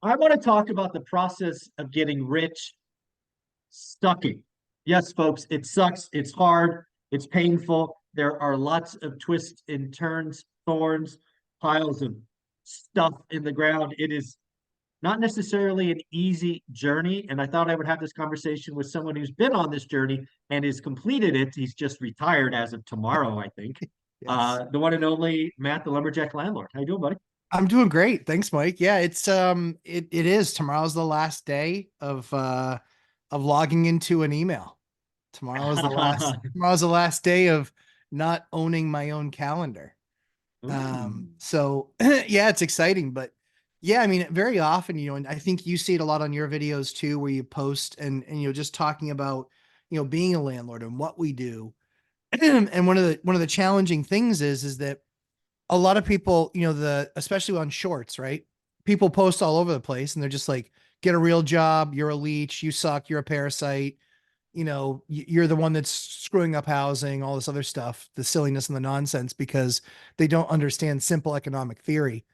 I want to talk about the process of getting rich sucking. Yes, folks, it sucks. It's hard. It's painful. There are lots of twists and turns, thorns, piles of stuff in the ground. It is not necessarily an easy journey. And I thought I would have this conversation with someone who's been on this journey and has completed it. He's just retired as of tomorrow, I think. Yes. The one and only Matt, the lumberjack landlord. How you doing, buddy? I'm doing great. Thanks, Mike. Yeah, it is. Tomorrow's the last day of logging into an email. Tomorrow's the last day of not owning my own calendar. Ooh. So yeah, it's exciting, but yeah, I mean, very often, and I think you see it a lot on your videos too, where you post and just talking about, being a landlord and what we do. And one of the challenging things is that a lot of people, especially on shorts, right? People post all over the place and they're just like, get a real job. You're a leech. You suck. You're a parasite. You're the one that's screwing up housing, all this other stuff, the silliness and the nonsense because they don't understand simple economic theory.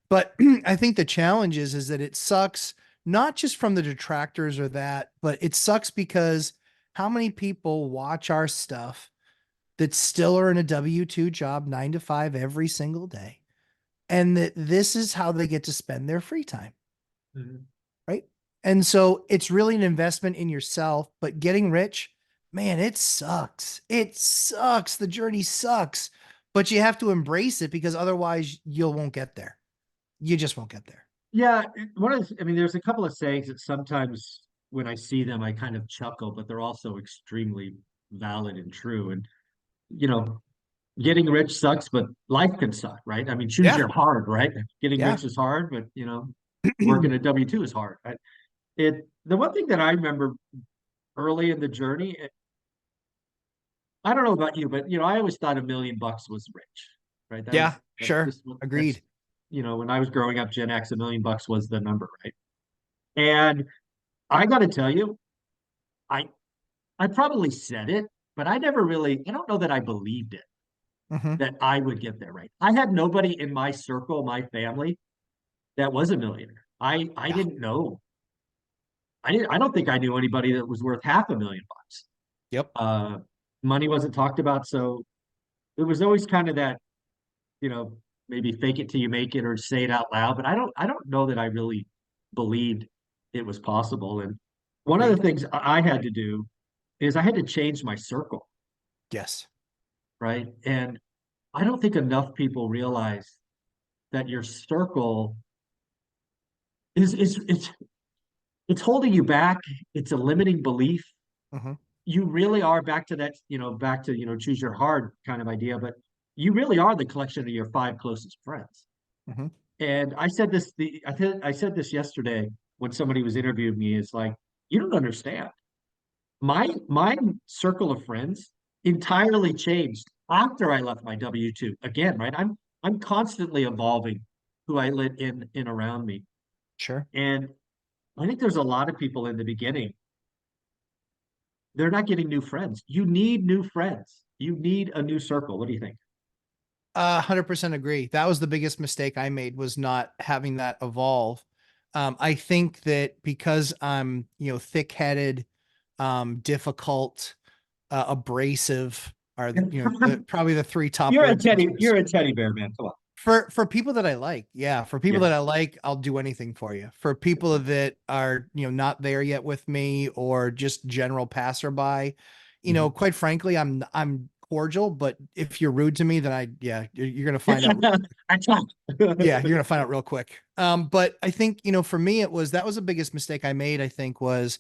But I think the challenge is that it sucks, not just from the detractors or that, but it sucks because how many people watch our stuff that still are in a W-2 job, 9 to 5 every single day, and that this is how they get to spend their free time, Mhm. right? And so it's really an investment in yourself, but getting rich, man, it sucks. It sucks. The journey sucks, but you have to embrace it because otherwise you won't get there. You just won't get there. Yeah, I mean, there's a couple of sayings that sometimes when I see them, I kind of chuckle, but they're also extremely valid and true. And, you know, getting rich sucks, but life can suck, right? I mean, choose Yeah. your hard, right? Getting Yeah. rich is hard, but, working a W-2 is hard. Right? The one thing that I remember early in the journey, I don't know about you, but, I always thought $1 million was rich, right? Yeah. That's Sure. just, that's, Agreed. when I was growing up, Gen X, $1 million was the number, right? And I got to tell you, I I probably said it, but I don't know that I believed it Hmm. that I would get there, right? I had nobody in my circle, my family, that was a millionaire. I Yeah. didn't know. I don't think I knew anybody that was worth $500,000. Yep. Uh, Money wasn't talked about, so it was always kind of that, you know, maybe fake it till you make it or say it out loud. But I don't know that I really believed it was possible. And one of the Agreed. things I had to do is I had to change my circle, Yes. right? And I don't think enough people realize that your circle is it's holding you back. It's a limiting belief. Hmm. You really are back to that, choose your hard kind of idea, but you really are the collection of your five closest friends. Hmm. And I said this yesterday when somebody was interviewing me. It's like, you don't understand. My circle of friends entirely changed after I left my W-2. Again, right? I'm constantly evolving who I let in around me. Sure. And I think there's a lot of people in the beginning, they're not getting new friends. You need new friends. You need a new circle. What do you think? 100% agree. That was the biggest mistake I made was not having that evolve. I think that because I'm, thick-headed, difficult, abrasive are, probably the three top words used to You're a describe teddy bear, man. Come on. for people that I like. Yeah, for people Yeah. that I like, I'll do anything for you. For people that are, not there yet with me or just general passerby, Mhm. quite frankly, I'm cordial, but if you're rude to me, then yeah, you're gonna find out. I tried. Yeah, you're gonna find out real quick. But I think, for me, that was the biggest mistake I made, I think, was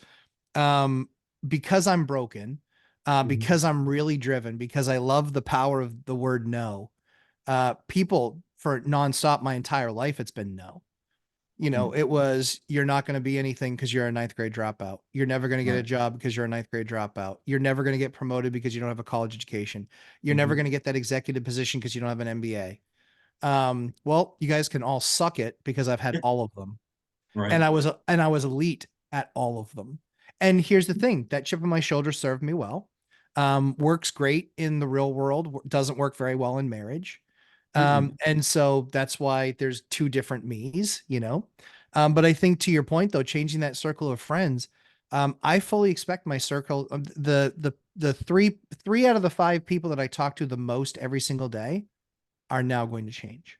um because I'm broken, Mhm. because I'm really driven, because I love the power of the word no. People for nonstop my entire life, it's been no. Hmm. It was you're not going to be anything because you're a ninth grade dropout. You're never going to get a Right. job because you're a ninth grade dropout. You're never going to get promoted because you don't have a college education. You're never Hmm. going to get that executive position because you don't have an MBA. Well, you guys can all suck it because I've had all of them, Right. and I was elite at all of them. And here's the thing: that chip on my shoulder served me well. Works great in the real world, doesn't work very well in marriage. Mm-mm. And so that's why there's two different me's. But I think to your point though, changing that circle of friends, I fully expect my circle, the three out of the five people that I talk to the most every single day are now going to change.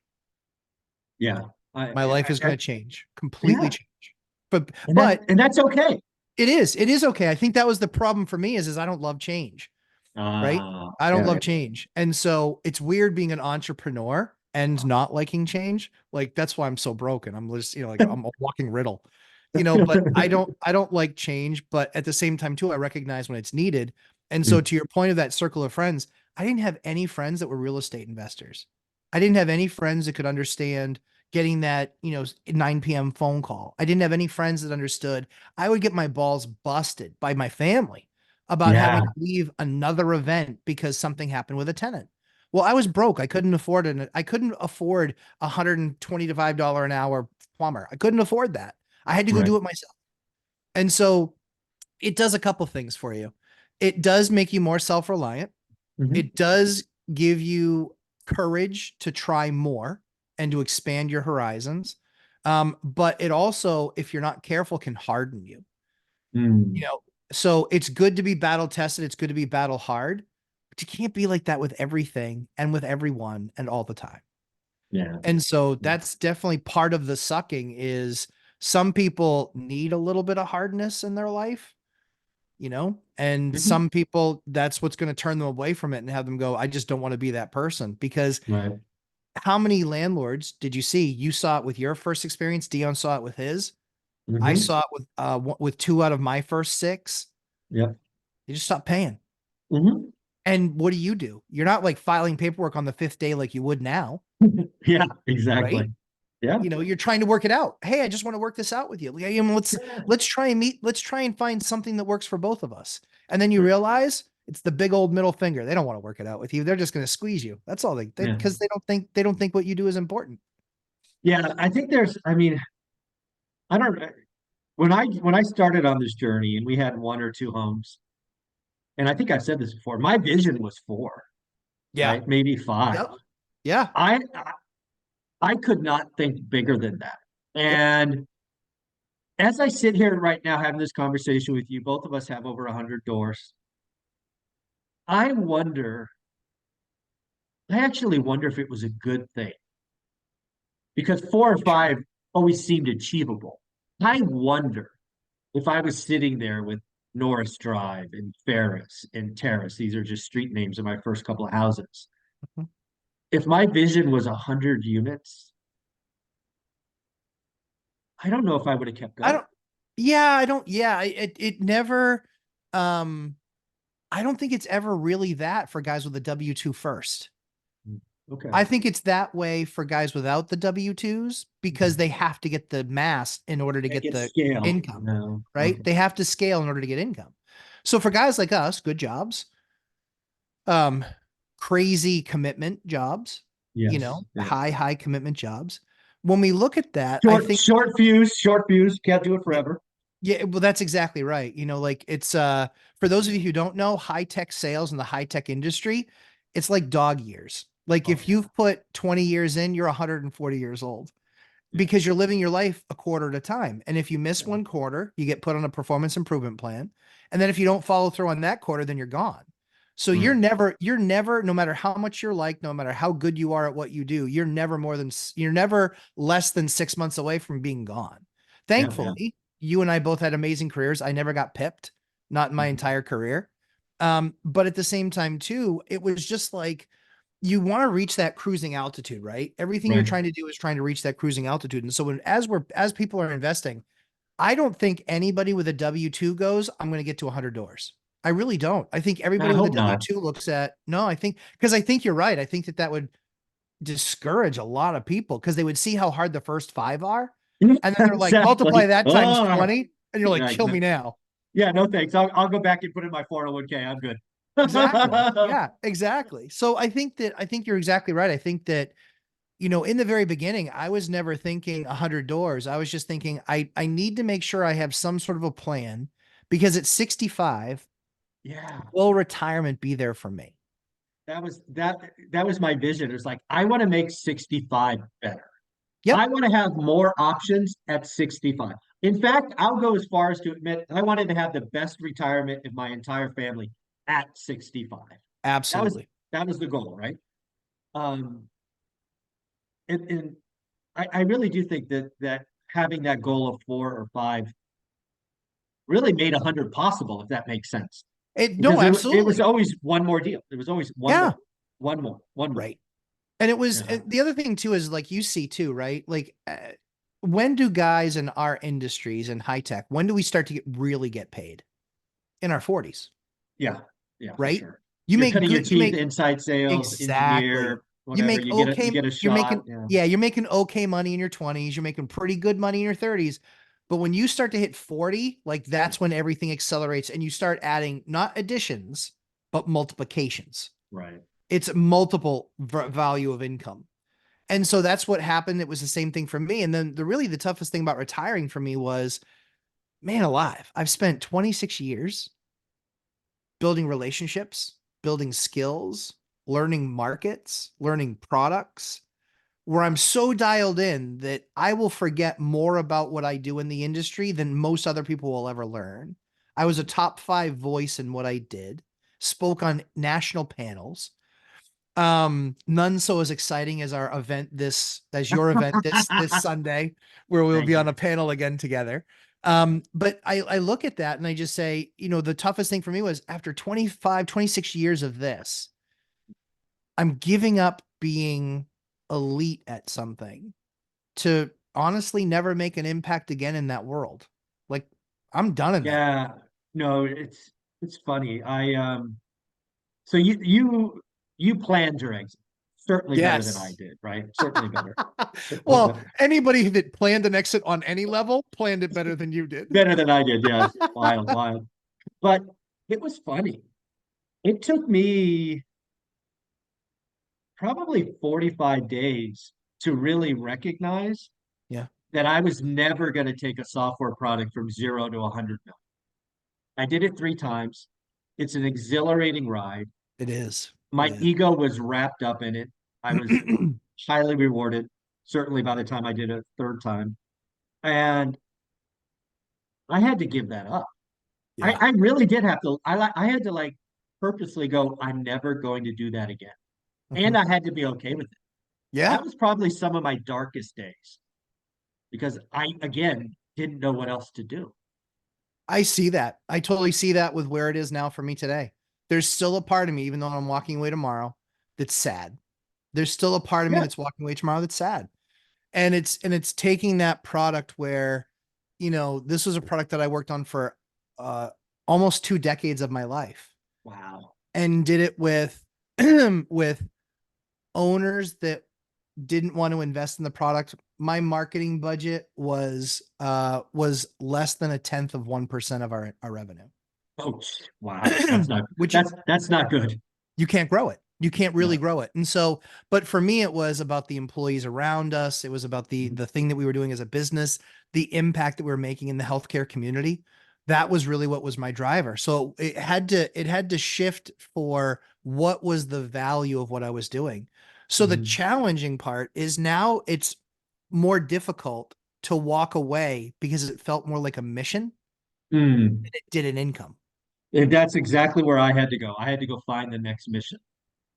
Yeah. My life is I going to change, completely yeah. change. But And that's okay. it is okay. I think that was the problem for me is I don't love change, right? I don't Yeah. love change. And so it's weird being an entrepreneur and not liking change. Like that's why I'm so broken. I'm just, like I'm a walking riddle, but I don't like change, but at the same time too, I recognize when it's needed. And so to your point of that circle of friends, I didn't have any friends that were real estate investors. I didn't have any friends that could understand getting that, 9 p.m. phone call. I didn't have any friends that understood. I would get my balls busted by my family about Yeah. having to leave another event because something happened with a tenant. Well, I was broke. I couldn't afford $125 an hour plumber. I couldn't afford that. I had to go Right. do it myself. And so it does a couple things for you. It does make you more self-reliant. Mhm. It does give you courage to try more and to expand your horizons. But it also, if you're not careful, can harden you. You Mm. know, so it's good to be battle tested. It's good to be battle hard, but you can't be like that with everything and with everyone and all the time. Yeah. And so that's definitely part of the sucking is some people need a little bit of hardness in their life, and Mhm. some people, that's what's going to turn them away from it and have them go, I just don't want to be that person. Because Right. how many landlords did you see? You saw it with your first experience. Dion saw it with his. I Mhm. saw it with two out of my first six. Yep. They just stopped paying. Mhm. And what do? You're not like filing paperwork on the fifth day like you would now, Yeah, right? exactly. Yeah. You're trying to work it out. Hey, I just want to work this out with you. Like, let's try and meet. Let's try and find something that works for both of us. And then you realize it's the big old middle finger. They don't want to work it out with you. They're just going to squeeze you. That's all Yeah. because they don't think what you do is important. Yeah, I think I mean, I don't when I started on this journey and we had one or two homes, and I think I've said this before, my vision was four, Yeah. right? Maybe five. Yep. Yeah. I could not think bigger than that. Yep. And as I sit here right now having this conversation with you, both of us have over 100 doors. I wonder, I actually wonder if it was a good thing because four or five always seemed achievable. I wonder if I was sitting there with Norris Drive and Ferris and Terrace, these are just street names of my first couple of houses. Mhm. If my vision was 100 units, I don't know if I would have kept I going. don't. Yeah, I don't. Yeah, it never. Um, I don't think it's ever really that for guys with a W-2 first. Okay. I think it's that way for guys without the W-2s because they have to get the mass in order to It get gets the scale. income, No. right? Okay. They have to scale in order to get income. So for guys like us, good jobs, um, crazy commitment jobs, Yes. Yeah. high commitment jobs. When we look at that, I think Short fuse. Can't do it forever. yeah, well, that's exactly right. Like it's for those of you who don't know, high tech sales in the high tech industry, it's like dog years. Like Oh if yeah. you've put 20 years in, you're 140 years old Yeah. because you're living your life a quarter at a time. And if you miss Yeah. one quarter, you get put on a performance improvement plan. And then if you don't follow through on that quarter, then you're gone. So Right. you're never, no matter how much you're liked, no matter how good you are at what you do, you're never less than 6 months away from being gone. Yeah. Yeah. Thankfully, you and I both had amazing careers. I never got pipped, not in my Mhm. entire career. But at the same time, too, it was just like you want to reach that cruising altitude, right? Everything you're Right. trying to do is trying to reach that cruising altitude. And so as people are investing, I don't think anybody with a W-2 goes, I'm going to get to 100 doors. I really don't. I think I everybody with a hope not. W-2 looks at, no, because I think you're right. I think that would discourage a lot of people because they would see how hard the first five are. And then they're like, multiply Exactly. that times Oh, 20. And you're like, like kill no, me now. yeah, no thanks. I'll go back and put in my 401k. I'm good. Exactly. Yeah, exactly. So I think you're exactly right. I think that in the very beginning, I was never thinking 100 doors. I was just thinking I need to make sure I have some sort of a plan because at 65, Yeah, will retirement be there for me? that was my vision. It's like I want to make 65 better. Yep. I want to have more options at 65. In fact, I'll go as far as to admit I wanted to have the best retirement of my entire family at 65. That was Absolutely. that was the goal, right? Um, and I really do think that having that goal of 4 or 5 really made 100 possible, if that makes sense. No, Because it was absolutely. always one more deal. It was always one Yeah. more, one more, one more. Right. And it was Yeah. the other thing too is like you see too, right? Like when do guys in our industries in high tech, when do we start to really get paid? In our 40s, Yeah. Yeah, for right? sure. You You're make cutting your good, you teeth, make inside sales, exactly. engineer, You whatever. make You okay, get a you're shot. making, Yeah. yeah, you're making okay money in your 20s, you're making pretty good money in your 30s. But when you start to hit 40, like that's when everything accelerates and you start adding not additions, but multiplications. Right. It's multiple value of income. And so that's what happened. It was the same thing for me. And then the toughest thing about retiring for me was, man alive, I've spent 26 years building relationships, building skills, learning markets, learning products, where I'm so dialed in that I will forget more about what I do in the industry than most other people will ever learn. I was a top 5 voice in what I did, spoke on national panels, none so as exciting as our event as your event this Sunday, where we'll Thank be on you. a panel again together. But I look at that and I just say, the toughest thing for me was after 25, 26 years of this, I'm giving up being elite at something to honestly never make an impact again in that world. Like I'm done in that. Yeah. No, it's funny. So you planned your exit. Certainly better than I Yes. did, right? Certainly better. Well, anybody that planned an exit on any level planned it better than you did. Better than I did, yes. Wild, wild. But it was funny. It took me probably 45 days to really recognize Yeah, that I was never going to take a software product from 0 to 100 million. I did it 3 times. It's an exhilarating ride. it is. It My is. ego was wrapped up in it. I was highly rewarded, certainly by the time I did it a third time. And I had to give that up. Yeah. I really did have to. I had to like purposely go, I'm never going to do that again. Mhm. And I had to be okay with it. Yeah. That was probably some of my darkest days because I, again, didn't know what else to do. I see that. I totally see that with where it is now for me today. There's still a part of me, even though I'm walking away tomorrow, that's sad. There's still a part of me Yeah. that's walking away tomorrow that's sad. And it's taking that product where, this was a product that I worked on for uh almost 2 decades of my life Wow. and did it with with owners that didn't want to invest in the product. My marketing budget was less than 1/10 of 1% of our revenue. Oh, wow. That's not Which that's not good. you can't grow it. You can't really No. grow it. And so, but for me, it was about the employees around us. It was about the thing that we were doing as a business, the impact that we were making in the healthcare community. That was really what was my driver. So it had to shift for what was the value of what I was doing. So the Mhm. challenging part is now it's more difficult to walk away because it felt more like a mission Mm. than it did an income. And that's exactly where I had to go. I had to go find the next mission,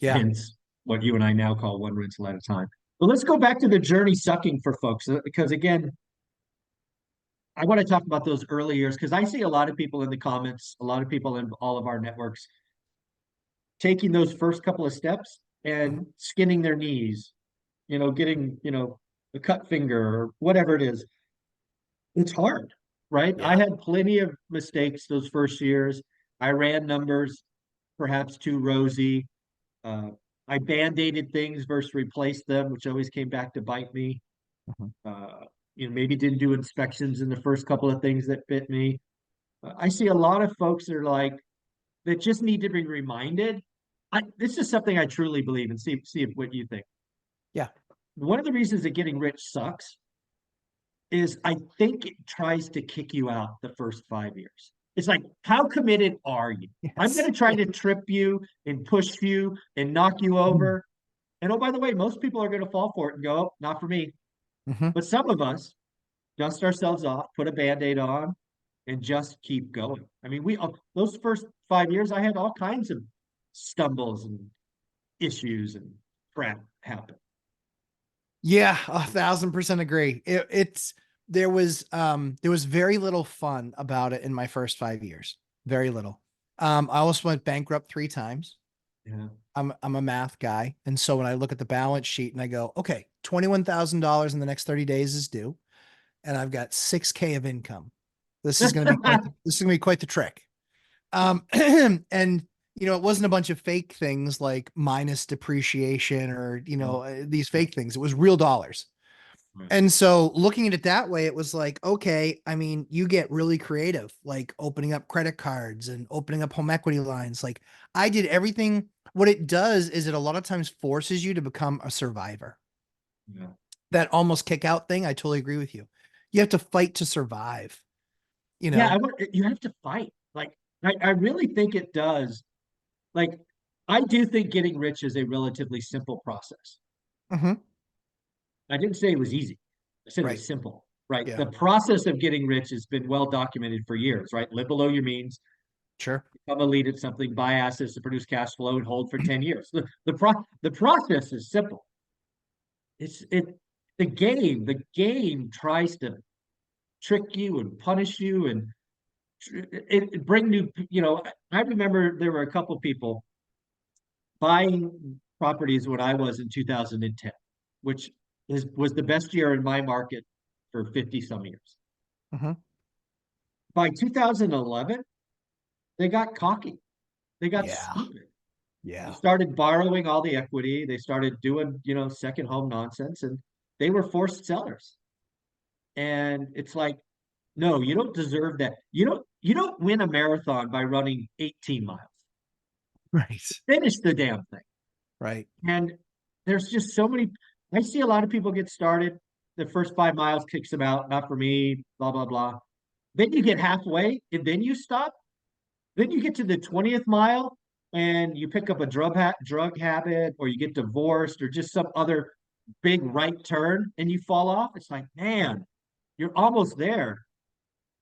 Yeah. hence what you and I now call one rental at a time. But let's go back to the journey sucking for folks, because again, I want to talk about those early years because I see a lot of people in the comments, a lot of people in all of our networks taking those first couple of steps Mhm. and skinning their knees, getting, a cut finger or whatever it is. It's hard, right? I Yeah. had plenty of mistakes those first years. I ran numbers perhaps too rosy. Uh, I band-aided things versus replaced them, which always came back to bite me. Mhm. Uh, maybe didn't do inspections in the first couple of things that fit me. I see a lot of folks that are like that just need to be reminded. This is something I truly believe and see if what you think. Yeah. One of the reasons that getting rich sucks is I think it tries to kick you out the first 5 years. It's like, how committed are you? I'm going Yes. to try to trip you and push you and knock you Mhm. over. And oh, by the way, most people are going to fall for it and go, oh, not for me. Mhm. But some of us dust ourselves off, put a Band-Aid on, and just keep going. I mean, those first 5 years, I had all kinds of stumbles and issues and crap happen. Yeah, 1,000% agree. There was very little fun about it in my first 5 years. Very little. I almost went bankrupt 3 times. Yeah. I'm a math guy. And so when I look at the balance sheet and I go, okay, $21,000 in the next 30 days is due, and I've got 6K of income. This is gonna be quite the trick. And it wasn't a bunch of fake things like minus depreciation or, these fake things. It was real dollars. Right. And so looking at it that way, it was like, okay, I mean, you get really creative, like opening up credit cards and opening up home equity lines. Like I did everything. What it does is it a lot of times forces you to become a survivor. Yeah. That almost kick out thing. I totally agree with you. You have to fight to survive, you Yeah, know? you have to fight. Like, I really think it does. Like, I do think getting rich is a relatively simple process. Mhm. I didn't say it was easy. I said it Right. was simple, right? Yeah, The process of getting rich has been well documented for years, right? Live below your means, sure. become a lead at something, buy assets to produce cash flow, and hold for 10 years. The process is simple. It the game tries to trick you and punish you and bring new, I remember there were a couple people buying properties when I was in 2010, which was the best year in my market for 50 some years. Mhm. By 2011, they got cocky. They got Yeah. stupid. They Yeah. started borrowing all the equity. They started doing, second home nonsense, and they were forced sellers. And it's like, no, you don't deserve that. You don't win a marathon by running 18 miles. Right. Finish the damn thing. Right. And there's just so many. I see a lot of people get started. The first 5 miles kicks them out. Not for me. Blah blah blah. Then you get halfway, and then you stop. Then you get to the 20th mile, and you pick up a drug habit, or you get divorced, or just some other big right turn, and you fall off. It's like, man, you're almost there.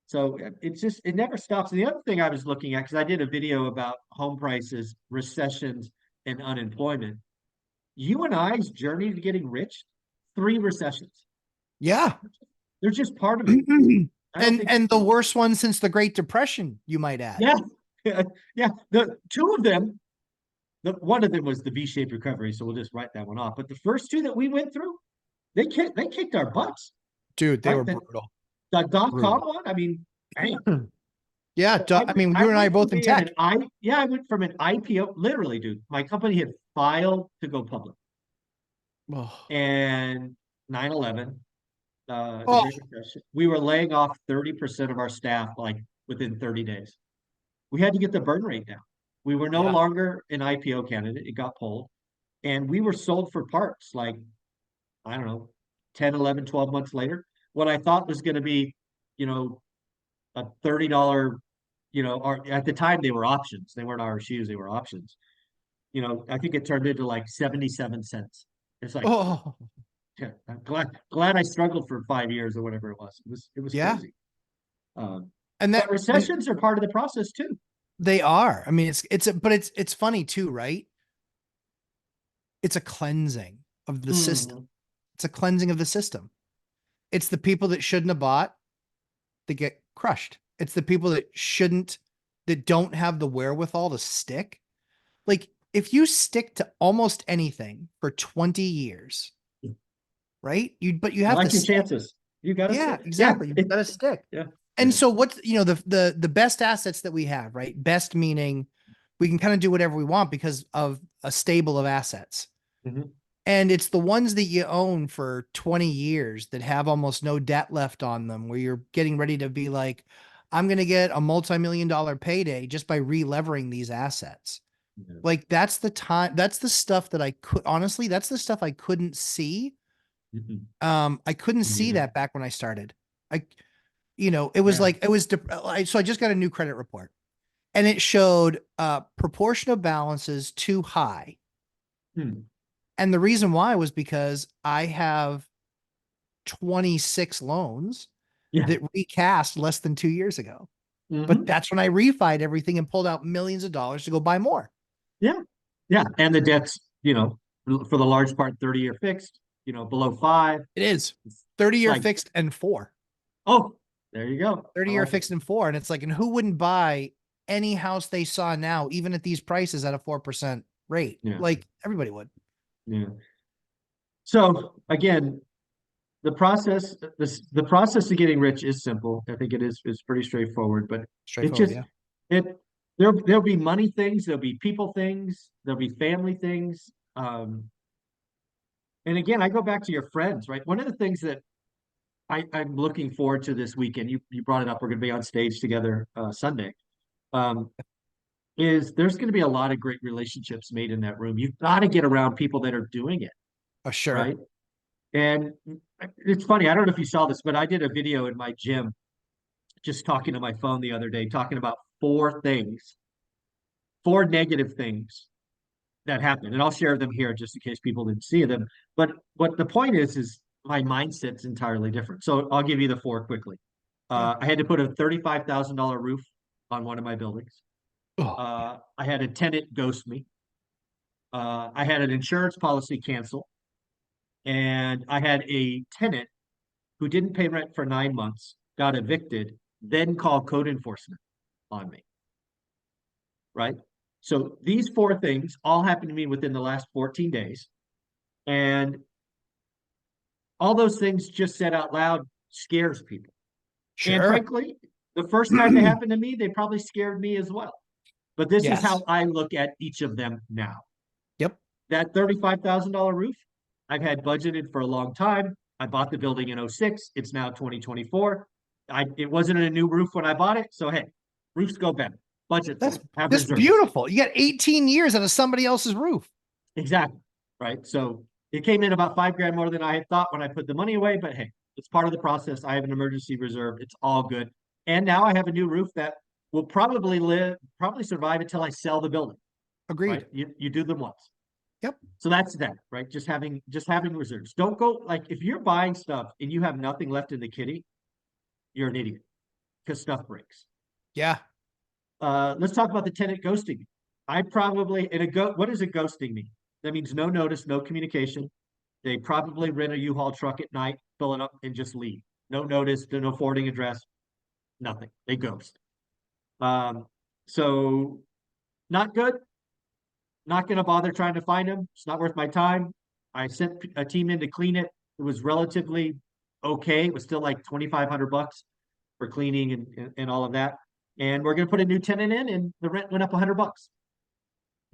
So it never stops. And the other thing I was looking at, because I did a video about home prices, recessions, and unemployment. You and I's journey to getting rich, 3 recessions. Yeah. They're just part of it. I don't think, And the worst one since the Great Depression, you might add. yeah, yeah. The two of them, one of them was the V-shaped recovery, so we'll just write that one off. But the first two that we went through, they kicked our butts, Dude, they right? were brutal. The dot-com Brutal. one, I mean, bam. Yeah, So I I went, mean, I you and I are went from both in being tech. I went from an IPO, literally, dude. My company had filed to go public, Oh, and 9/11, the oh Great Recession, we were laying off 30% of our staff like within 30 days. We had to get the burn rate down. We were no yeah. longer an IPO candidate. It got pulled. And we were sold for parts like, I don't know, 10, 11, 12 months later. What I thought was going to be, you know, a $30, or at the time they were options. They weren't RSUs, they were options. I think it turned into like 77 cents. It's like, Oh, yeah, I'm glad I struggled for 5 years or whatever it was. It was yeah. crazy. Um, And but and recessions are part of the process too. they are. I mean, but it's funny too, right? It's a cleansing of the system. Mhm. It's a cleansing of the system. It's the people that shouldn't have bought that get crushed. It's the people that don't have the wherewithal to stick. Like if you stick to almost anything for 20 years, right? But you You have to like your stick. chances. You got to Yeah, say, yeah, exactly. You got to stick. yeah, And yeah. so what's, the best assets that we have, right? Best meaning we can kind of do whatever we want because of a stable of assets. Mhm. And it's the ones that you own for 20 years that have almost no debt left on them, where you're getting ready to be like, I'm going to get a multi-million-dollar payday just by relevering these assets. Yeah. Like that's the stuff that I could honestly, that's the stuff I couldn't see. Mhm. I couldn't see Yeah. that back when I started. I, it was Yeah. like, so I just got a new credit report and it showed proportion of balances too high. Hmm. And the reason why was because I have 26 loans Yeah. that recast less than 2 years ago. But Hmm. that's when I refied everything and pulled out millions of dollars to go buy more. Yeah. Yeah. And the debt's, for the large part, 30-year fixed, below five. It is It's 30-year like, fixed and four. oh, there you go. I 30-year like it. fixed and four. And it's like, and who wouldn't buy any house they saw now, even at these prices at a 4% rate? Yeah. Like everybody would. Yeah. So again, the process of getting rich is simple. I think is pretty straightforward, but it Straightforward. just Yeah. it there'll be money things, there'll be people things, there'll be family things. And again, I go back to your friends, right? One of the things that I'm looking forward to this weekend, you brought it up, we're gonna be on stage together Sunday. Um, is there's gonna be a lot of great relationships made in that room. You've got to get around people that are doing it, Oh, sure. right? And it's funny, I don't know if you saw this, but I did a video in my gym just talking to my phone the other day, talking about four negative things that happened. And I'll share them here just in case people didn't see them. But what the point is my mindset's entirely different. So I'll give you the four quickly. Yeah. I had to put a $35,000 roof on one of my buildings. Oh, I had a tenant ghost me. I had an insurance policy cancel. And I had a tenant who didn't pay rent for 9 months, got evicted, then called code enforcement on me. Right. So these four things all happened to me within the last 14 days. And all those things just said out loud scares people. And sure. frankly, the first time they happened to me, they probably scared me as well. But this is Yes. how I look at each of them now. Yep. That $35,000 roof, I've had budgeted for a long time. I bought the building in '06. It's now 2024. It wasn't a new roof when I bought it. So, hey, roofs go better. Budget for That's it. Have that's reserves. beautiful. You got 18 years out of somebody else's roof. Exactly. Right. So it came in about 5 grand more than I had thought when I put the money away. But hey, it's part of the process. I have an emergency reserve. It's all good. And now I have a new roof that will probably survive until I sell the building. Right. Agreed. You do them once. Yep. So that's that, right? Just having reserves. Don't go like if you're buying stuff and you have nothing left in the kitty, you're an idiot because stuff breaks. Yeah. Let's talk about the tenant ghosting. I probably in a go. What does a ghosting mean? That means no notice, no communication. They probably rent a U-Haul truck at night, fill it up, and just leave. No notice, no forwarding address, nothing. They ghost. Um, so not good. Not going to bother trying to find them. It's not worth my time. I sent a team in to clean it. It was relatively okay. It was still like 2,500 bucks for cleaning and all of that. And we're going to put a new tenant in, and the rent went up 100 bucks.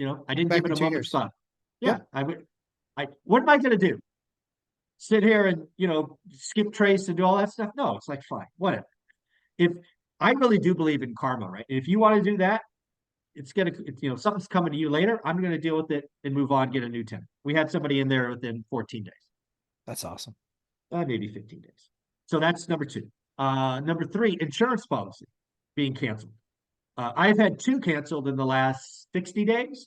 I didn't Back give in it a 2 years. moment's thought. Yeah, Yep. I would. What am I going to do? Sit here and skip trace and do all that stuff? No, it's like fine, whatever. If I really do believe in karma, right? If you want to do that, something's coming to you later. I'm gonna deal with it and move on, get a new tenant. We had somebody in there within 14 days, That's awesome. maybe 15 days. So that's number two. Number three, insurance policy being canceled. I've had two canceled in the last 60 days.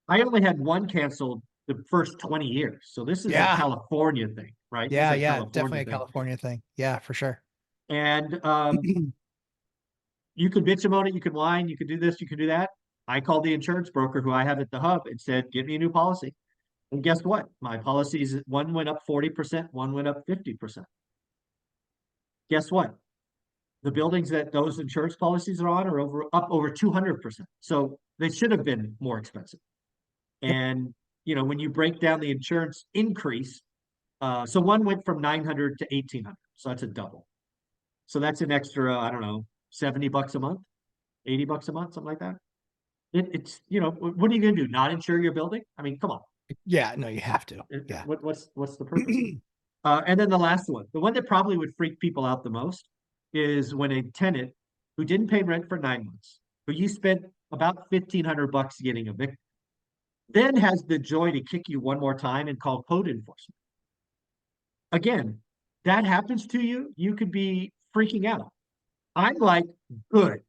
I only had one canceled the first 20 years. So this is a Yeah. California thing, right? This is Yeah. a Yeah. California Definitely a thing. California thing. Yeah, for sure. And you could bitch about it, you could whine, you could do this, you could do that. I called the insurance broker who I have at the hub and said, "Give me a new policy." And guess what? My policies, one went up 40%, one went up 50%. Guess what? The buildings that those insurance policies are on are up over 200%. So they should have been more expensive. Yep. And when you break down the insurance increase, so one went from 900 to 1,800. So that's a double. So that's an extra, I don't know, 70 bucks a month, 80 bucks a month, something like that. What are you going to do? Not insure your building? I mean, come on. Yeah. No, you have to. Yeah. What's the purpose? And then the last one, the one that probably would freak people out the most, is when a tenant who didn't pay rent for 9 months, who you spent about 1,500 bucks getting evicted, then has the joy to kick you one more time and call code enforcement. Again, that happens to you, you could be freaking out. I'm like, good.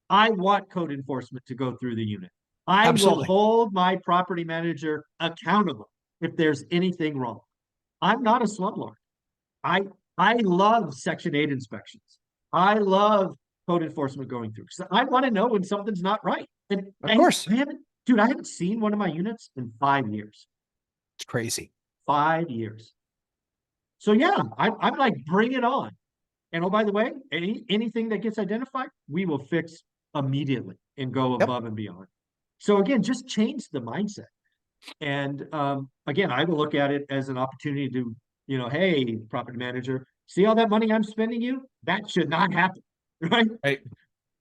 I want code enforcement to go through the unit. I will Absolutely. hold my property manager accountable if there's anything wrong. I'm not a slumlord. I I love Section 8 inspections. I love code enforcement going through because I want to know when something's not right. And Of course. I haven't seen one of my units in 5 years. It's crazy. 5 years. So yeah, I'm like, bring it on. And oh, by the way, anything that gets identified, we will fix immediately and go Yep. above and beyond. So again, just change the mindset. And again, I will look at it as an opportunity to, hey, property manager, see all that money I'm spending you? That should not happen, right? Right.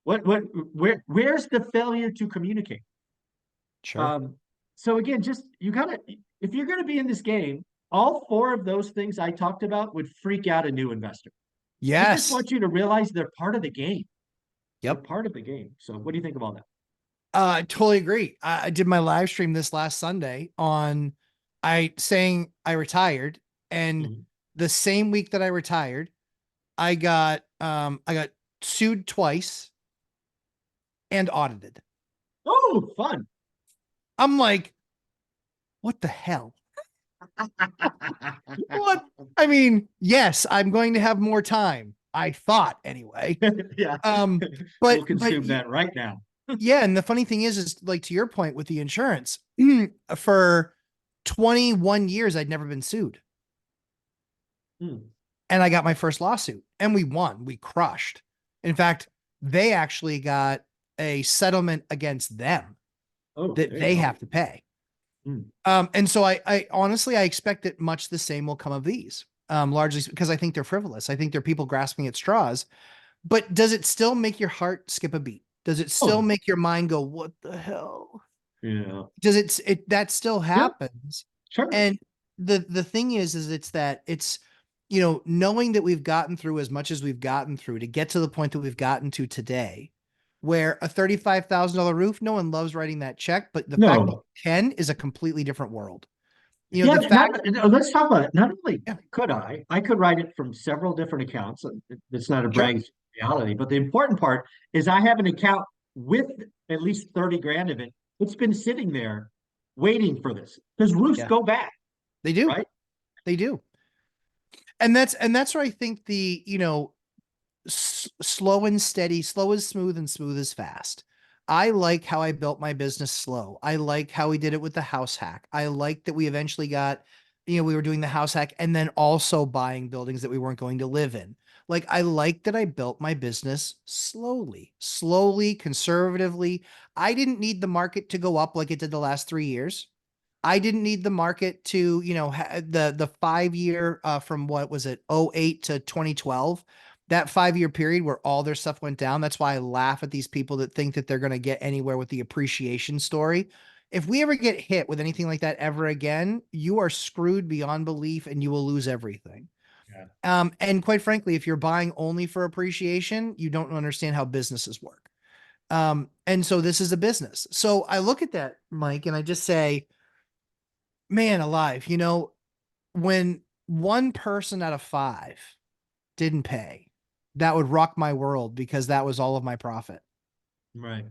Where's the failure to communicate? Sure. Um, so again, just you gotta, if you're gonna be in this game, all four of those things I talked about would freak out a new investor. I just Yes. want you to realize they're part of the game. They're Yep. part of the game. So what do you think of all that? I totally agree. I did my live stream this last Sunday on I saying I retired, and Mhm. the same week that I retired, I got sued twice and audited. Oh, fun. I'm like, what the hell? What? I mean, yes, I'm going to have more time. I thought anyway. Yeah. Um, We'll but consume that right now. yeah, and the funny thing is like to your point with the insurance, for 21 years I'd never been sued. Hmm. And I got my first lawsuit and we won. We crushed. In fact, they actually got a settlement against them Oh, that there you they go. have to pay. Hmm. And so I honestly, I expect that much the same will come of these, largely because I think they're frivolous. I think they're people grasping at straws. But does it still make your heart skip a beat? Does it still Oh, make your mind go, what the hell? yeah. Does it that still Yeah, happens? sure. And the thing is it's that it's, knowing that we've gotten through as much as we've gotten through to get to the point that we've gotten to today, where a $35,000 roof, no one loves writing that check, but the fact that No. you can is a completely different world. Yeah, The fact, no, let's talk about it. Not only yeah, could I could write it from several different accounts. It's not a sure, brag, it's reality. But the important part is I have an account with at least 30 grand of it. It's been sitting there waiting for this because roofs yeah, go bad, they do, right? they do. And that's where I think the, slow and steady, slow is smooth and smooth is fast. I like how I built my business slow. I like how we did it with the house hack. I like that we eventually got, we were doing the house hack and then also buying buildings that we weren't going to live in. Like, I like that I built my business slowly, conservatively. I didn't need the market to go up like it did the last 3 years. I didn't need the market to, the 5 year, from what was it, '08 to 2012, that 5 year period where all their stuff went down. That's why I laugh at these people that think that they're going to get anywhere with the appreciation story. If we ever get hit with anything like that ever again, you are screwed beyond belief and you will lose everything. Yeah. And quite frankly, if you're buying only for appreciation, you don't understand how businesses work. And so this is a business. So I look at that, Mike, and I just say, man alive, when one person out of five didn't pay, that would rock my world because that was all of my profit. Right.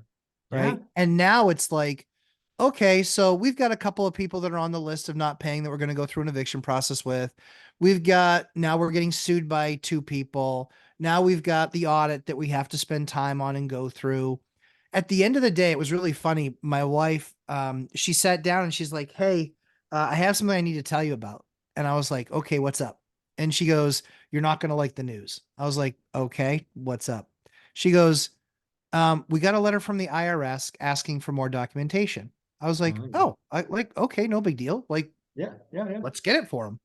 Yeah. Right. And now it's like, okay, so we've got a couple of people that are on the list of not paying that we're going to go through an eviction process with. Now we're getting sued by two people. Now we've got the audit that we have to spend time on and go through. At the end of the day, it was really funny. My wife, she sat down and she's like, hey, I have something I need to tell you about. And I was like, okay, what's up? And she goes, you're not going to like the news. I was like, okay, what's up? She goes, we got a letter from the IRS asking for more documentation. I was like, Yeah. oh, okay, no big deal. Like, Yeah. Yeah. Yeah. let's get it for them.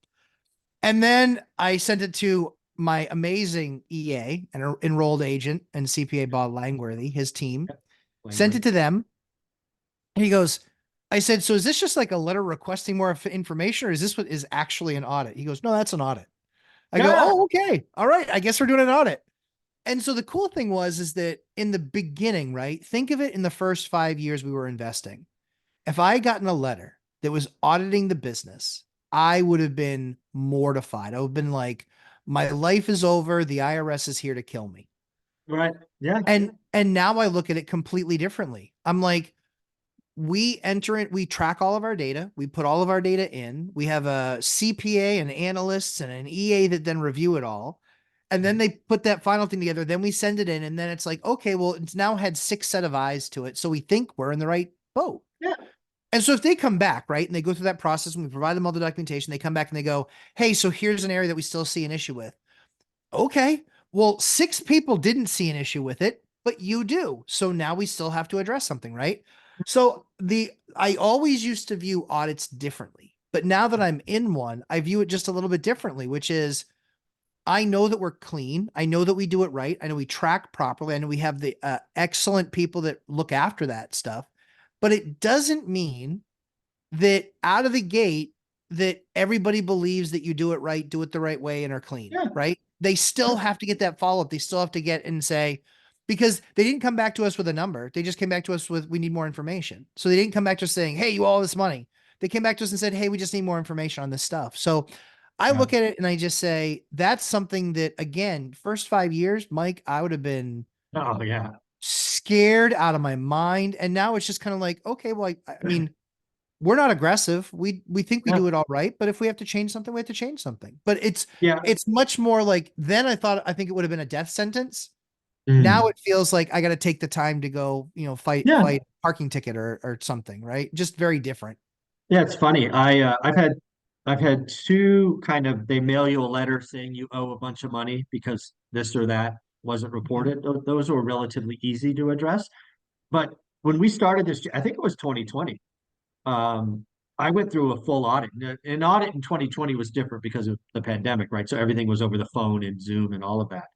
And then I sent it to my amazing EA and enrolled agent and CPA Bob Langworthy, his team, Yeah. sent Language. it to them. And he goes, I said, so is this just like a letter requesting more information or is this what is actually an audit? He goes, no, that's an audit. I go, Yeah. oh, okay. All right. I guess we're doing an audit. And so the cool thing is that in the beginning, right? Think of it in the first 5 years we were investing. If I had gotten a letter that was auditing the business, I would have been mortified. I would have been like, my life is over. The IRS is here to kill me. Right. Yeah. And now I look at it completely differently. I'm like, we enter it, we track all of our data, we put all of our data in, we have a CPA and analysts and an EA that then review it all. And then they put that final thing together, then we send it in, and then it's like, okay, well, it's now had 6 set of eyes to it. So we think we're in the right boat. Yeah. And so if they come back, right, and they go through that process and we provide them all the documentation, they come back and they go, hey, so here's an area that we still see an issue with. Okay, well, 6 people didn't see an issue with it, but you do. So now we still have to address something, right? So I always used to view audits differently, but now that I'm in one, I view it just a little bit differently, which is I know that we're clean. I know that we do it right. I know we track properly. I know we have the excellent people that look after that stuff, but it doesn't mean that out of the gate that everybody believes that you do it right, do it the right way, and are clean, Yeah. right? They still have to get that follow up. They still have to get and say, because they didn't come back to us with a number. They just came back to us with, we need more information. So they didn't come back to us saying, hey, you owe all this money. They came back to us and said, hey, we just need more information on this stuff. So I Yeah. look at it and I just say, that's something that, again, first 5 years, Mike, I would have been Oh yeah. scared out of my mind. And now it's just kind of like, okay, well, I mean, we're not aggressive. We think we Yeah. do it all right, but if we have to change something, we have to change something. But Yeah. it's much more like then I think it would have been a death sentence. Now Mm. it feels like I got to take the time to go, fight Yeah. parking ticket or something, right? Just very different. Yeah, it's funny. I've had two kind of they mail you a letter saying you owe a bunch of money because this or that wasn't Mhm. reported. Those were relatively easy to address. But when we started this, I think it was 2020. Um, I went through a full audit. An audit in 2020 was different because of the pandemic, right? So everything was over the phone and Zoom and all of that.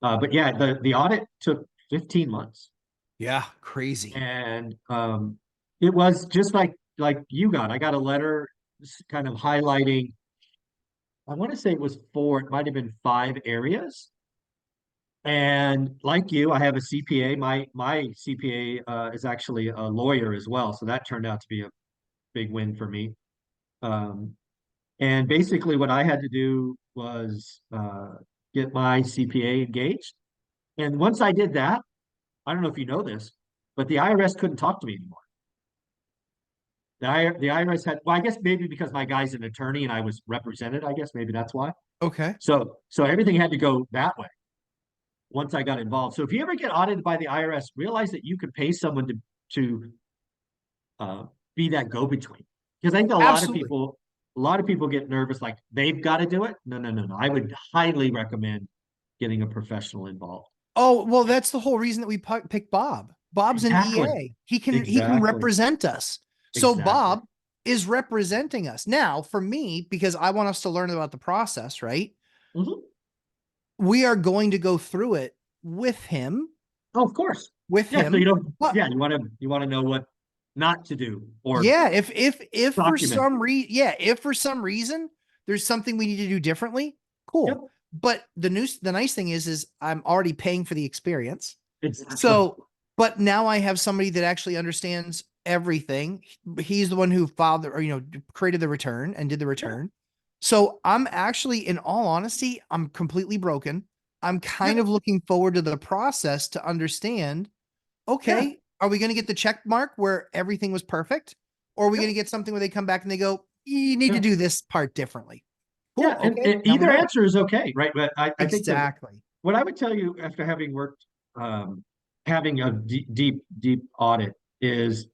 But yeah, the audit took 15 months. Yeah, crazy. And it was just like you got. I got a letter kind of highlighting, I want to say it was four, it might have been 5 areas. And like you, I have a CPA. My CPA is actually a lawyer as well, so that turned out to be a big win for me. Um, and basically, what I had to do was get my CPA engaged. And once I did that, I don't know if you know this, but the IRS couldn't talk to me anymore. The IRS had, well, I guess maybe because my guy's an attorney and I was represented, I guess maybe that's why. Okay. So everything had to go that way once I got involved. So if you ever get audited by the IRS, realize that you could pay someone to uh, be that go-between. Because I think Absolutely. a lot of people get nervous, like they've got to do it. No, no, no, no. I would highly recommend getting a professional involved. Oh, well, that's the whole reason that we picked Bob. Bob's an Exactly. EA. He can Exactly. represent us. So Exactly. Bob is representing us. Now, for me, because I want us to learn about the process, right? Mhm. We are going to go through it with him, Oh, of course. with Yeah. So him. But yeah, you want to know what not to do or yeah, if for document. if for some reason there's something we need to do differently, Yep. cool. But the nice thing is I'm already paying for the experience. Exactly. So, but now I have somebody that actually understands everything. He's the one who filed the, or, created the return and did the Yeah. return. So I'm actually, in all honesty, I'm completely broken. I'm kind Yeah. of looking forward to the process to understand, Yeah. okay, are we going to get the check mark where everything was perfect? Or are we going Yep. to get something where they come back and they go, you need to Yeah. do this part differently? Yeah. Cool. Okay. And Now we either know. answer is okay, right? But I think that Exactly. what I would tell you after having worked, having a deep audit is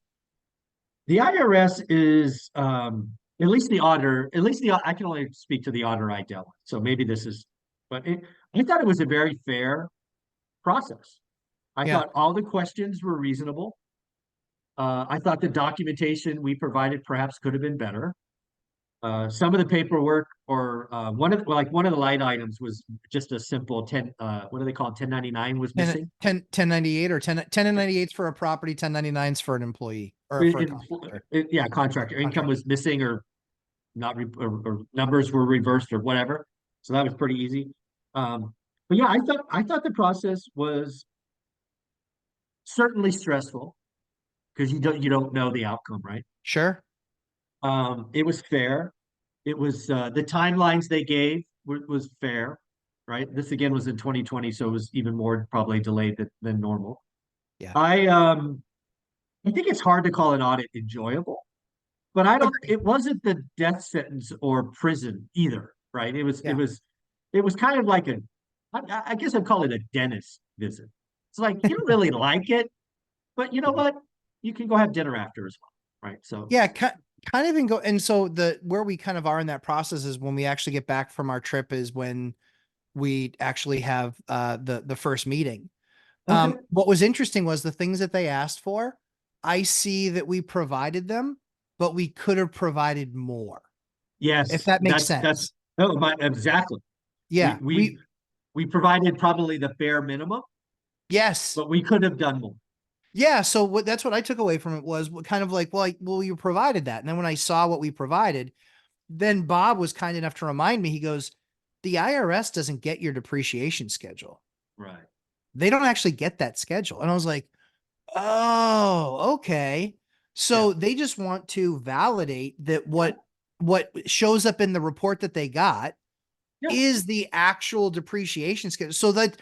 the IRS is, at least the auditor, at least I can only speak to the auditor I dealt with. So maybe this is, but I thought it was a very fair process. I Yeah. thought all the questions were reasonable. I thought the documentation we provided perhaps could have been better. Some of the paperwork or one of the light items was just a simple 10, what do they call it? 1099 was 10, missing. 1098 or 10 and 98s for a property, 1099s for an employee or for a It, contractor. yeah, contractor income Contractor. was missing or not, or numbers were reversed or whatever. So that was pretty easy. But yeah, I thought the process was certainly stressful because you don't know the outcome, right? Sure. It was fair. It was the timelines they gave was fair, right? This again was in 2020, so it was even more probably delayed than normal. Yeah. I I think it's hard to call an audit enjoyable, but Agree. it wasn't the death sentence or prison either, right? Yeah. It was kind of like I guess I'd call it a dentist visit. It's like, you don't really like it, but you know Yeah. what? You can go have dinner after as well, right? So, Yeah. Kind of in go. And so where we kind of are in that process is when we actually get back from our trip is when we actually have the first meeting. okay. What was interesting was the things that they asked for. I see that we provided them, but we could have provided more, if Yes, that makes that's sense. no, but exactly. We Yeah, we we provided probably the bare minimum, yes. but we could have done more. Yeah, so that's what I took away from it was kind of like, well, you provided that. And then when I saw what we provided, then Bob was kind enough to remind me, he goes, the IRS doesn't get your depreciation schedule. Right. They don't actually get that schedule. And I was like, oh, okay. Yeah. So they just want to validate that Yeah. what shows up in the report that they got Yeah. is the actual depreciation schedule. So that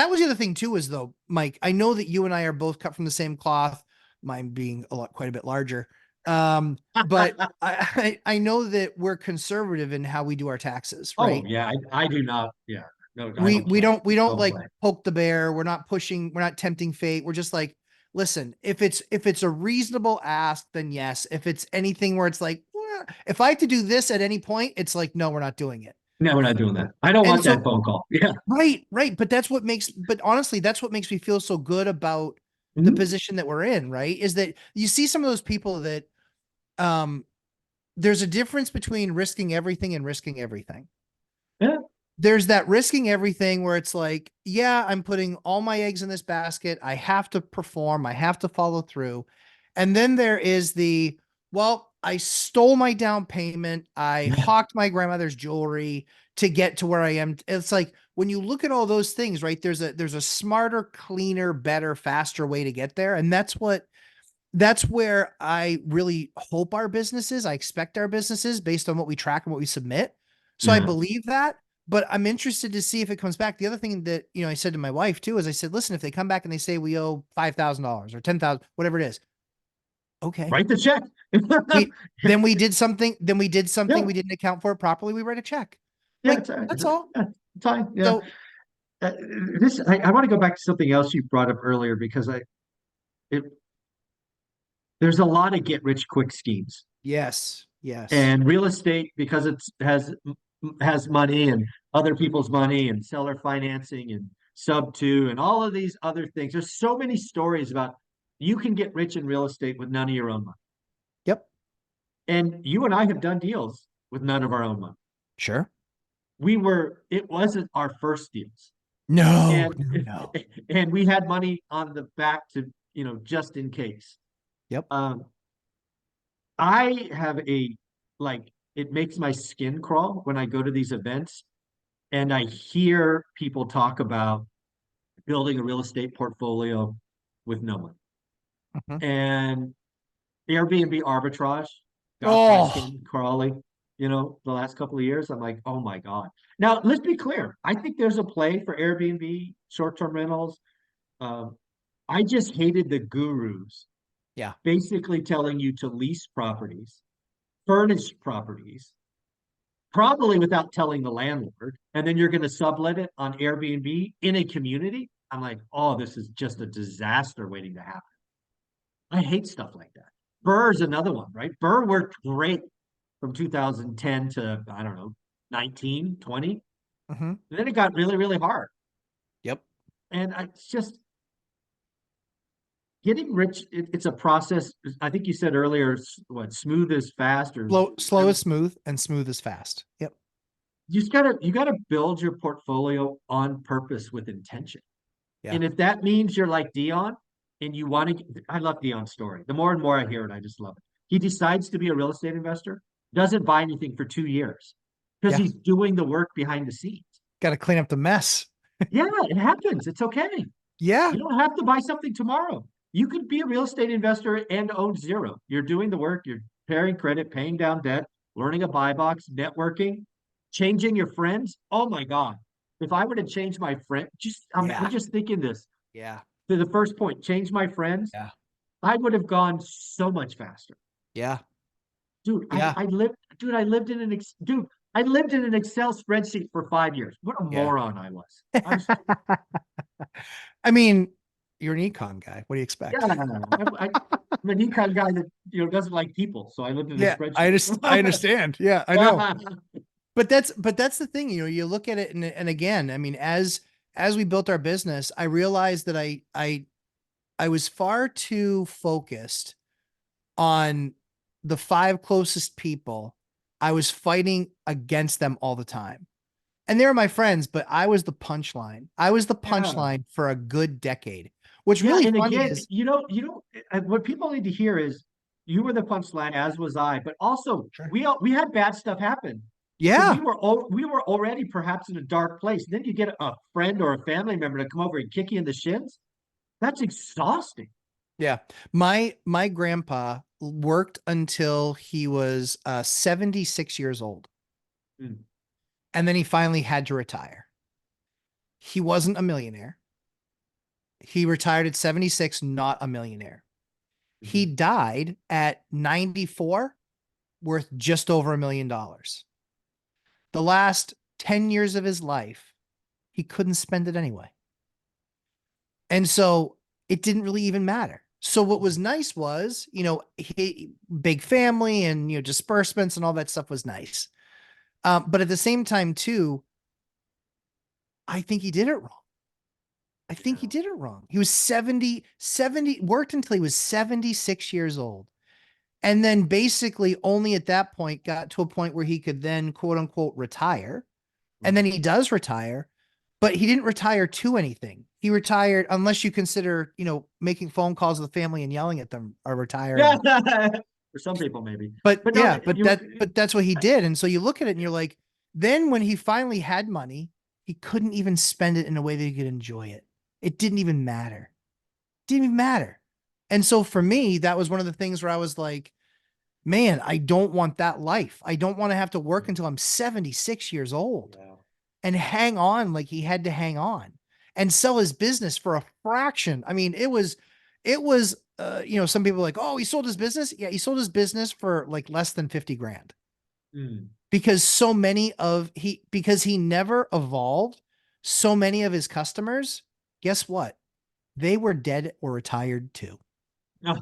was the other thing too, is though, Mike, I know that you and I are both cut from the same cloth, mine being quite a bit larger. But I know that we're conservative in how we do our taxes, Oh right? yeah, I do not. Yeah. No, I we don't we play. don't we don't Don't like play. poke the bear. We're not tempting fate. We're just like, listen, if it's a reasonable ask, then yes. If it's anything where it's like, if I have to do this at any point, it's like, no, we're not doing it. No, we're not doing that. I don't And want that so, phone call. Yeah. right. But honestly, that's what makes me feel so good about the Mhm. position that we're in, right? Is that you see some of those people that, um, there's a difference between risking everything and risking everything. Yeah. There's that risking everything where it's like, yeah, I'm putting all my eggs in this basket. I have to perform, I have to follow through. And then there is well, I stole my down payment. I Yeah. hawked my grandmother's jewelry to get to where I am. It's like when you look at all those things, right? There's a smarter, cleaner, better, faster way to get there. And that's where I really hope our businesses, I expect our businesses based on what we track and what we submit. So I Yeah. believe that, but I'm interested to see if it comes back. The other thing that, I said to my wife too, is I said, listen, if they come back and they say we owe $5,000 or 10,000, whatever it is. Okay. Write the check. Then we did something. Yeah. We didn't account for it properly. We write a check. Yeah. Like, that's all. Yeah, it's fine. Yeah. So Uh, I want to go back to something else you brought up earlier because it, there's a lot of get rich quick schemes. yes, yes. And real estate, because has money and other people's money and seller financing and sub two and all of these other things. There's so many stories about you can get rich in real estate with none of your own money. Yep. And you and I have done deals with none of our own money. Sure. It wasn't our first deals. No, And no, no. and we had money on the back to, just in case. Yep. Um, I have it makes my skin crawl when I go to these events and I hear people talk about building a real estate portfolio with no one. Mhm. And Airbnb arbitrage got my Oh, skin crawling, the last couple of years. I'm like, oh my God. Now, let's be clear. I think there's a play for Airbnb, short-term rentals. Um, I just hated the gurus yeah. basically telling you to lease properties, furnish properties, probably without telling the landlord, and then you're going to sublet it on Airbnb in a community. I'm like, oh, this is just a disaster waiting to happen. I hate stuff like that. Burr is another one, right? Burr worked great from 2010 to, I don't know, 19, 20. Hmm. And then it got really, really hard. Yep. And it's just getting rich. It's a process. I think you said earlier, what, smooth is fast or Slow whatever. is smooth and smooth is fast. Yep. You gotta build your portfolio on purpose with intention. Yeah. And if that means you're like Dion and you want to, I love Dion's story. The more and more I hear it, I just love it. He decides to be a real estate investor, doesn't buy anything for 2 years because Yeah. he's doing the work behind the scenes. Got to clean up the mess. Yeah, it happens. It's okay. Yeah. You don't have to buy something tomorrow. You could be a real estate investor and own zero. You're doing the work, you're pairing credit, paying down debt, learning a buy box, networking, changing your friends. Oh my God. If I were to change my friend, I'm Yeah. just thinking this Yeah. to the first point, change my friends. Yeah. I would have gone so much faster. Yeah. Dude, Yeah. I lived in I lived in an Excel spreadsheet for 5 years. What a Yeah. moron I was. I was, I mean, you're an econ guy. What do you yeah, expect? I'm an econ guy that, doesn't like people. So I lived in a Yeah, spreadsheet. I understand. Yeah, I know. But that's the thing, you look at it and again, I mean, as we built our business, I realized that I was far too focused on the five closest people. I was fighting against them all the time. And they were my friends, but I was the punchline. I was the Yeah. punchline for a good decade. What's Yeah. really And funny again, is, what people need to hear is you were the punchline, as was I, but also sure. we had bad stuff happen. So Yeah, we were already perhaps in a dark place. Then you get a friend or a family member to come over and kick you in the shins. That's exhausting. yeah. My grandpa worked until he was 76 years old. Mm, And then he finally had to retire. He wasn't a millionaire. He retired at 76, not a millionaire. He mhm. died at 94, worth just over $1 million. The last 10 years of his life, he couldn't spend it anyway. And so it didn't really even matter. So what was nice was, big family and, disbursements and all that stuff was nice. But at the same time, too, I think he did it wrong. I think he Yeah. did it wrong. He was 70, worked until he was 76 years old. And then basically only at that point got to a point where he could then quote unquote retire. And then Mhm. he does retire, but he didn't retire to anything. He retired, unless you consider, making phone calls to the family and yelling at them are Yeah. retiring. For some people, maybe. But But no, yeah, but that's what he did. And so you look at it and you're like, then when he finally had money, he couldn't even spend it in a way that he could enjoy it. It didn't even matter. Didn't even matter. And so for me, that was one of the things where I was like, man, I don't want that life. I don't want to have to work until I'm 76 years old yeah. and hang on like he had to hang on and sell his business for a fraction. I mean, it was, some people are like, oh, he sold his business. Yeah, he sold his business for like less than 50 grand Mm. because because he never evolved. So many of his customers, guess what? They were dead or retired too. No,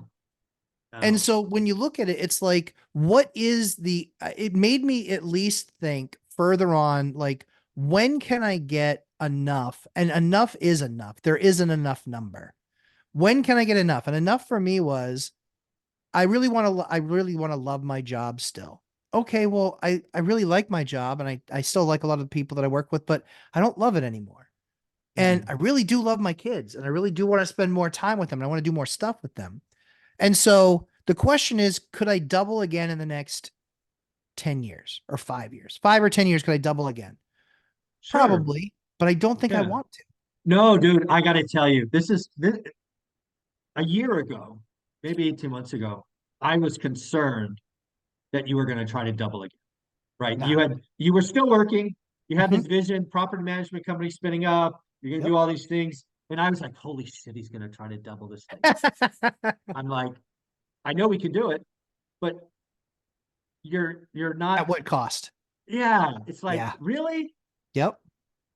And no. so when you look at it, it's like, it made me at least think further on, like, when can I get enough? And enough is enough. There isn't enough number. When can I get enough? And enough for me was, I really want to love my job still. Okay. Well, I really like my job and I still like a lot of the people that I work with, but I don't love it anymore. And Mm. I really do love my kids and I really do want to spend more time with them. And I want to do more stuff with them. And so the question is, could I double again in the next 10 years or 5 years? 5 or 10 years, could I double again? Sure. Probably, but I don't think I Yeah. want to. No, dude, I got to tell you, this a year ago, maybe 18 months ago, I was concerned that you were going to try to double again, right? Nah. You were still working, you had Mhm. this vision, property management company spinning up, you're going to do Yep. all these things. And I was like, holy shit, he's going to try to double this thing. I'm like, I know we can do it, but you're At not, what cost? yeah, it's like, Yeah. really? Yep.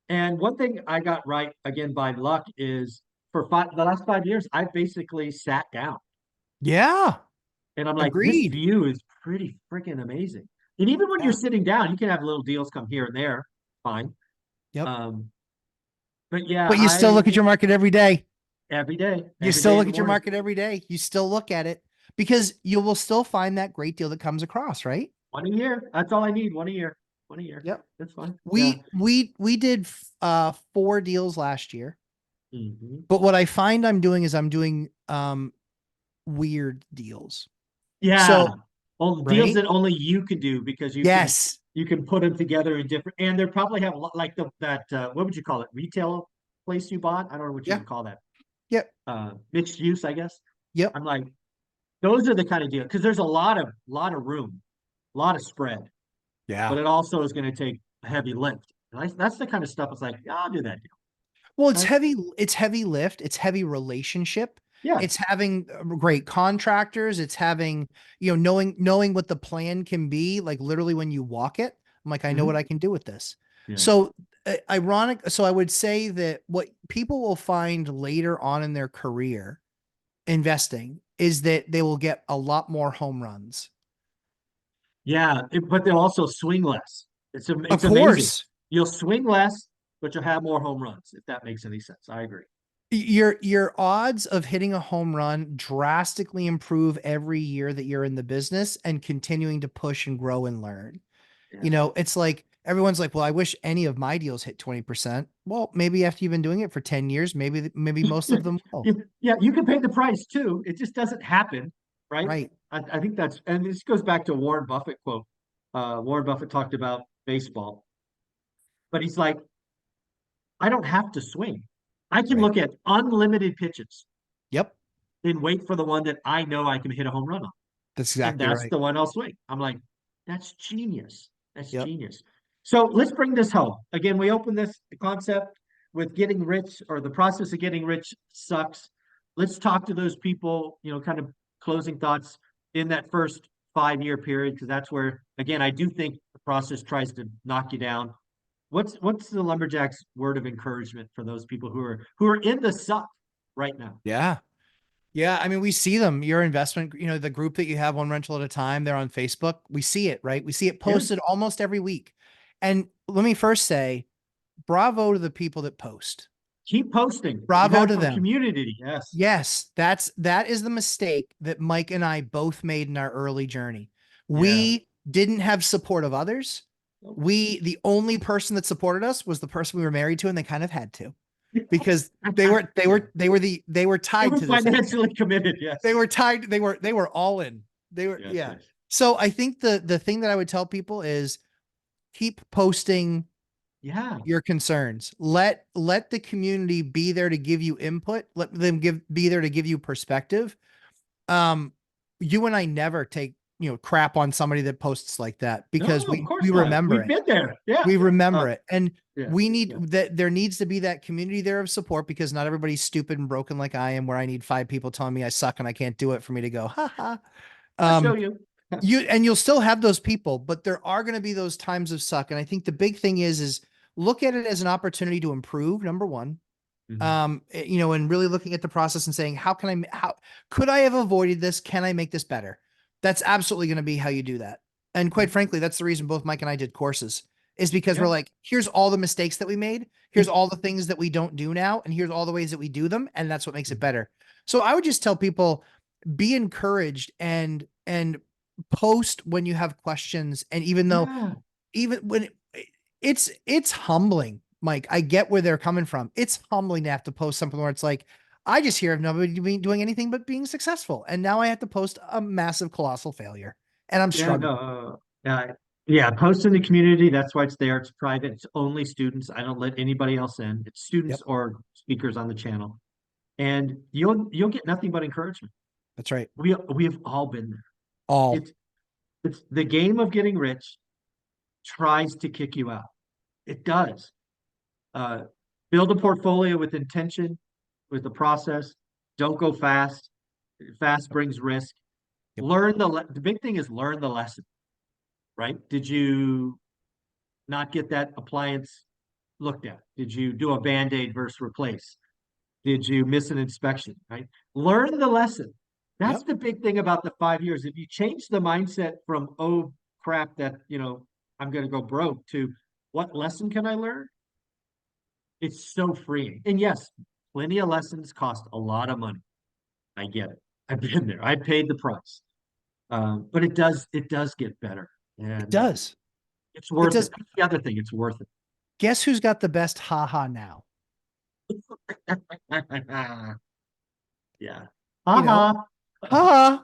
And one thing I got right again by luck is the last 5 years, I basically sat down Yeah. and I'm like, this Agreed. view is pretty freaking amazing. And even when you're Yeah. sitting down, you can have little deals come here and there, fine. Yep. Um, but yeah, But you still look at your market every day. You every still day in look the at your morning, market every day. You still look at it because you will still find that great deal that comes across, right? one a year. That's all I need. One a year. One a year. Yep. That's fine. Yeah. We did 4 deals last year. Hmm. But what I find I'm doing is I'm doing weird deals. Yeah. So, Well, deals right? that only you can do because Yes. you can put them together in different, and they probably have a lot like that what would you call it? Retail place you bought? I don't know what you Yeah. would call that. Yep. Mixed use, I guess. Yep. I'm like, those are the kind of deal because there's a lot of room, a lot of spread, Yeah. but it also is going to take a heavy lift. And that's the kind of stuff. It's like, yeah, I'll do that deal. Well, Right? it's heavy lift, it's heavy relationship. Yeah. It's having great contractors. It's having, knowing what the plan can be, like literally when you walk it. I'm like, I know what Mhm. I can do with this. Yeah. So ironic. So I would say that what people will find later on in their career investing is that they will get a lot more home runs. Yeah, but they'll also swing less. Of It's amazing. course, You'll swing less, but you'll have more home runs, if that makes any sense. I agree. your odds of hitting a home run drastically improve every year that you're in the business and continuing to push and grow and learn. Yeah. It's like everyone's like, well, I wish any of my deals hit 20%. Well, maybe after you've been doing it for 10 years, maybe most of them will. Yeah, you can pay the price too. It just doesn't happen, right? Right. I think that's, and this goes back to Warren Buffett quote. Warren Buffett talked about baseball, but he's like, I don't have to swing. I can Right. look at unlimited pitches Yep. and wait for the one that I know I can hit a home run on. That's And exactly that's right. the one I'll swing. I'm like, that's genius. That's Yep. genius. So let's bring this home. Again, we open this concept with getting rich, or the process of getting rich sucks. Let's talk to those people, kind of closing thoughts in that first 5 year period, because that's where, again, I do think the process tries to knock you down. What's the lumberjacks word of encouragement for those people who are in the suck right now? Yeah. Yeah, I mean, we see them. Your investment, the group that you have, one rental at a time, they're on Facebook. We see it, right? We see it Yeah. posted almost every week. And let me first say, bravo to the people that post. Keep posting. You Bravo have to a them. community. Yes. Yes, that is the mistake that Mike and I both made in our early journey. Yeah. We didn't have support of others. Nope. The only person that supported us was the person we were married to, and they kind of had to because they were They tied were to this. financially committed. They Yes. were tied. They were all in. They were, Yes. yeah. Yes. So I think the thing that I would tell people is keep posting Yeah. your concerns. Let the community be there to give you input. Let them be there to give you perspective. Um, you and I never take, crap on somebody that posts like that because No, of we course not. remember We've it. been there. Yeah. We remember Uh, it. And yeah. we need Yeah. that there needs to be that community there of support because not everybody's stupid and broken like I am, where I need 5 people telling me I suck and I can't do it for me to go, ha ha. I'll show Um, you. you'll still have those people, but there are going to be those times of suck. And I think the big thing is look at it as an opportunity to improve. Number one, Mhm. and really looking at the process and saying, how could I have avoided this? Can I make this better? That's absolutely going to be how you do that. And quite Mhm. frankly, that's the reason both Mike and I did courses is because we're Yeah. like, here's all the mistakes that we made. Here's all the things that we don't do now. And here's all the ways that we do them. And that's what makes it Mhm. better. So I would just tell people, be encouraged and post when you have questions. And Yeah. even when it's humbling, Mike, I get where they're coming from. It's humbling to have to post something where it's like, I just hear of nobody doing anything but being successful. And now I have to post a massive, colossal failure and I'm Yeah. struggling. No. Yeah. Post in the community. That's why it's there. It's private. It's only students. I don't let anybody else in. It's students Yep. or speakers on the channel, and you'll get nothing but encouragement. That's right. We have all been there. All. It's the game of getting rich tries to kick you out. It does. Uh, Build a portfolio with intention, with the process. Don't go fast. Fast brings risk. Yep. The big thing is learn the lesson, right? Did you not get that appliance looked at? Did you do a band-aid versus replace? Did you miss an inspection, right? Learn the lesson. That's Yep. the big thing about the 5 years. If you change the mindset from, oh crap, that, I'm going to go broke, to what lesson can I learn? It's so freeing. And yes, plenty of lessons cost a lot of money. I get it. I've been there. I paid the price. But it does get better. It And does. it's It worth it. does. That's the other thing. It's worth Guess who's got the best haha now? it. Yeah. You know, Haha. haha.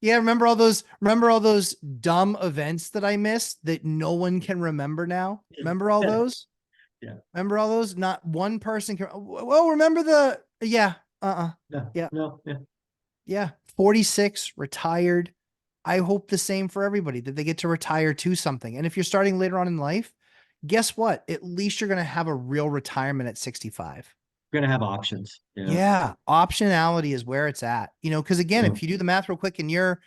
Yeah, remember all those dumb events that I missed that no one can remember now? Remember all Yeah. those? Yeah. Remember all those? Not one person can. Well, remember yeah, No. yeah, No. Yeah. yeah. 46, retired. I hope the same for everybody that they get to retire to something. And if you're starting later on in life, guess what? At least you're going to have a real retirement at 65. gonna have options. Yeah. Yeah, optionality is where it's at. You know, because again, Yeah. if you do the math real quick and you're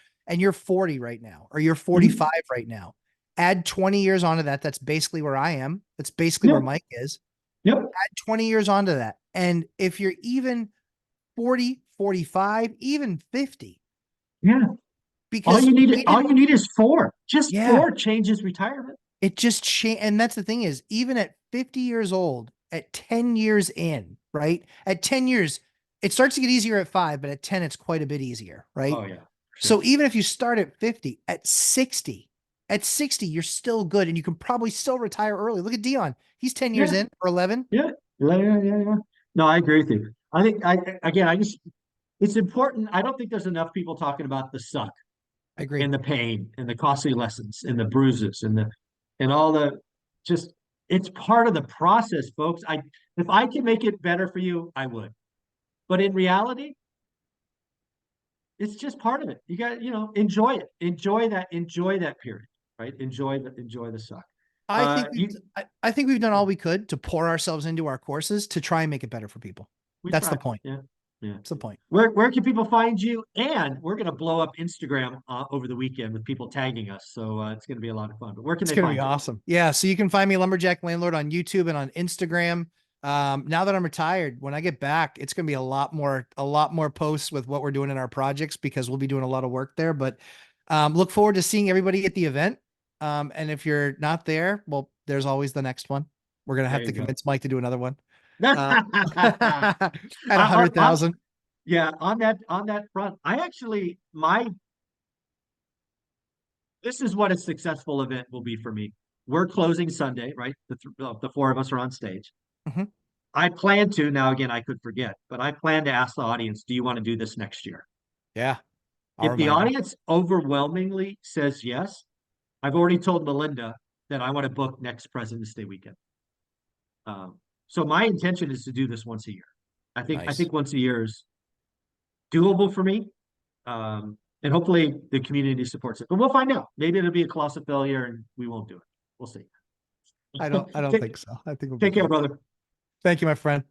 40 right now, or you're Mhm. 45 right now, add 20 years onto that. That's basically where I am. That's basically where Yep. Mike is. Yep. Add 20 years onto that. And if you're even 40, 45, even 50, Yeah. because we All didn't, you need is four. Just yeah, four changes retirement. it just changed. And that's the thing is, even at 50 years old, at 10 years in, right? At 10 years, it starts to get easier at 5, but at 10, it's quite a bit easier, right? Oh yeah, for So sure. even if you start at 60, you're still good and you can probably still retire early. Look at Dion. He's 10 years Yeah. in or 11. Yeah. Yeah. No, I agree with you. I think again, I just it's important. I don't think there's enough people talking about the suck I agree. and the pain and the costly lessons and the bruises and all the just it's part of the process, folks. If I can make it better for you, I would. But in reality, it's just part of it. You got, enjoy it. Enjoy that period, right? Enjoy the suck. You I think we've done all we could to pour ourselves into our courses to try and make it better for people. we That's the try. point. Yeah. Yeah. That's the point. Where can people find you? And we're gonna blow up Instagram over the weekend with people tagging us. So it's gonna be a lot of fun. But where can It's they going to be find you? awesome. Yeah. So you can find me Lumberjack Landlord on YouTube and on Instagram. Now that I'm retired, when I get back, it's going to be a lot more posts with what we're doing in our projects because we'll be doing a lot of work there. But look forward to seeing everybody at the event. And if you're not there, well, there's always the next one. We're going to There have you to go. convince Mike to do another one I, at 100,000. yeah, on that front, I actually my this is what a successful event will be for me. We're closing Sunday, right? The four of us are on stage. Mhm. I plan to now again, I could forget, but I plan to ask the audience, do you want to do this next year? Yeah. I'll If the remind you. audience overwhelmingly says yes, I've already told Melinda that I want to book next President's Day weekend. So my intention is to do this once a year. I Nice. think once a year is doable for me. And hopefully the community supports it. But we'll find out. Maybe it'll be a colossal failure and we won't do it. We'll see. I don't take, think so. I think we'll be take care, good. brother. Thank you, my friend.